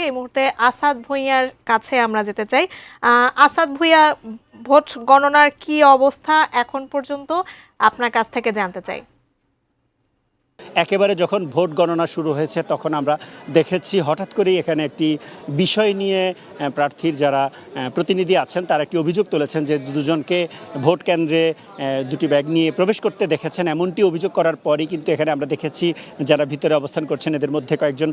এই মুহূর্তে আসাদ ভূঁইয়ার কাছে আমরা যেতে চাই। আসাদ ভূঁইয়া, ভোট গণনার কি অবস্থা এখন পর্যন্ত আপনার কাছ থেকে জানতে চাই। একেবারে যখন ভোট গণনা শুরু হয়েছে তখন আমরা দেখেছি হঠাৎ করেই এখানে একটি বিষয় নিয়ে প্রার্থীর যারা প্রতিনিধি আছেন তারা একটি অভিযোগ তুলেছেন যে দুজনকে ভোট কেন্দ্রে দুটি ব্যাগ নিয়ে প্রবেশ করতে দেখেছেন। এমনটি অভিযোগ করার পরই কিন্তু এখানে আমরা দেখেছি যারা ভিতরে অবস্থান করছেন এদের মধ্যে কয়েকজন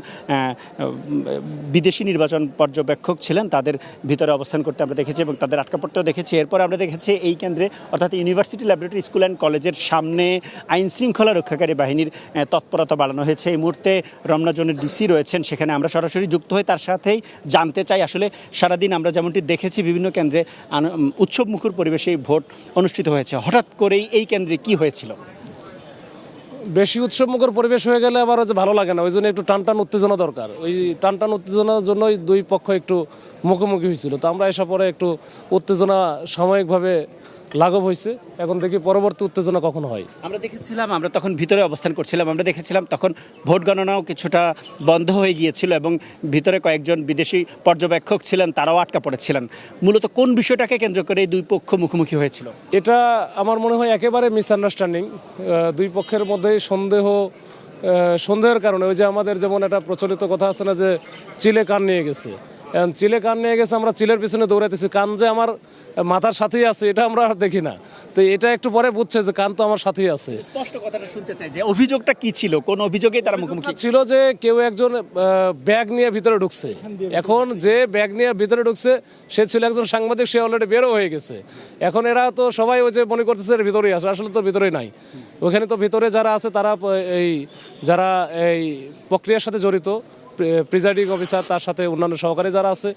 বিদেশি নির্বাচন পর্যবেক্ষক ছিলেন, তাদের ভিতরে অবস্থান করতে আমরা দেখেছি এবং তাদের আটকা পড়তেও দেখেছি। এরপর আমরা দেখেছি এই কেন্দ্রে অর্থাৎ ইউনিভার্সিটি ল্যাবরেটরি স্কুল অ্যান্ড কলেজের সামনে আইন শৃঙ্খলা রক্ষাকারী বাহিনীর তৎপরতা বাড়ানো হয়েছে। এই মুহূর্তে রমনা জোনের ডিসি রয়েছেন, সেখানে আমরা সরাসরি যুক্ত হয়ে তার সাথেই জানতে চাই আসলে সারাদিন আমরা যেমনটি দেখেছি বিভিন্ন কেন্দ্রে উৎসবমুখর পরিবেশে ভোট অনুষ্ঠিত হয়েছে, হঠাৎ করেই এই কেন্দ্রে কি হয়েছিল? বেশি উৎসবমুখর পরিবেশ হয়ে গেলে আবার যে ভালো লাগে না, ওই জন্য একটু টানটান উত্তেজনা দরকার। ওই টানটান উত্তেজনার জন্যই দুই পক্ষ একটু মুখোমুখি হয়েছিল। তো আমরা এসব পরে একটু উত্তেজনা সাময়িকভাবে লাঘব হয়েছে, এখন দেখি পরবর্তী উত্তেজনা কখন হয়। আমরা তখন ভিতরে অবস্থান করছিলাম, আমরা দেখেছিলাম তখন ভোট গণনাও কিছুটা বন্ধ হয়ে গিয়েছিল এবং ভিতরে কয়েকজন বিদেশি পর্যবেক্ষক ছিলেন, তারাও আটকা পড়েছিলেন। মূলত কোন বিষয়টাকে কেন্দ্র করে এই দুই পক্ষ মুখোমুখি হয়েছিল? এটা আমার মনে হয় একেবারে মিসআন্ডারস্ট্যান্ডিং। দুই পক্ষের মধ্যে সন্দেহের কারণে, ওই যে আমাদের যেমন একটা প্রচলিত কথা আছে না যে চিলে কান নিয়ে গেছে, এখন চিলে কান নিয়ে গেছে, আমরা চিলের পিছনে দৌড়াইতেছি, কান যে আমার মাথার সাথেই আছে এটা আমরা আর দেখি না। তো এটা একটু পরে বুঝছে যে কান তো আমার সাথেই আছে। স্পষ্ট কথাটা শুনতে চাই যে অভিযোগটা কি ছিল, কোন অভিযোগে তারা মুখোমুখি ছিল? যে কেউ একজন ব্যাগ নিয়ে ভিতরে ঢুকছে। এখন যে ব্যাগ নিয়ে ভিতরে ঢুকছে সে ছিল একজন সাংবাদিক, সে অলরেডি বেরো হয়ে গেছে। এখন এরা তো সবাই ওই যে মনে করতেছে এর ভিতরেই আছে, আসলে তো ভিতরেই নাই। ওখানে তো ভিতরে যারা আছে তারা যারা এই প্রক্রিয়ার সাথে জড়িত, প্রিজাইডিং অফিসার, তার সাথে অন্যান্য সহকারী যারা আছে,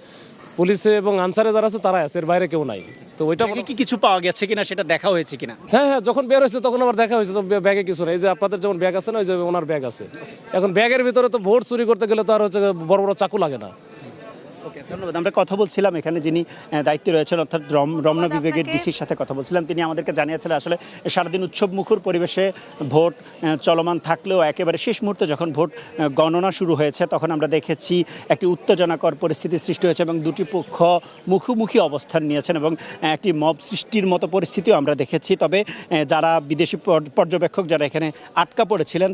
পুলিশে এবং আনসারে যারা আছে তারাই আছে, এর বাইরে কেউ নাই। তো ওইটা কি কিছু পাওয়া গেছে কিনা, সেটা দেখা হয়েছে কিনা? হ্যাঁ, যখন বের হয়েছে তখন আবার দেখা হয়েছে, তো ব্যাগে কিছু নেই। এই যে আপনাদের যেমন ব্যাগ আছে না, ওই যে ওনার ব্যাগ আছে। এখন ব্যাগের ভিতরে তো ভোট চুরি করতে গেলে তো আর হচ্ছে বড় বড় চাকু লাগে না। ওকে, ধন্যবাদ। আমরা কথা বলছিলাম এখানে যিনি দায়িত্বে রয়েছেন অর্থাৎ রমনা বিভাগের ডিসির সাথে কথা বলছিলাম। তিনি আমাদেরকে জানিয়েছিলেন আসলে সারাদিন উৎসবমুখর পরিবেশে ভোট চলমান থাকলেও একেবারে শেষ মুহূর্তে যখন ভোট গণনা শুরু হয়েছে তখন আমরা দেখেছি একটি উত্তেজনাকর পরিস্থিতির সৃষ্টি হয়েছে এবং দুটি পক্ষ মুখোমুখি অবস্থান নিয়েছেন এবং একটি মব সৃষ্টির মতো পরিস্থিতিও আমরা দেখেছি। তবে যারা বিদেশি পর্যবেক্ষক যারা এখানে আটকা পড়েছিলেন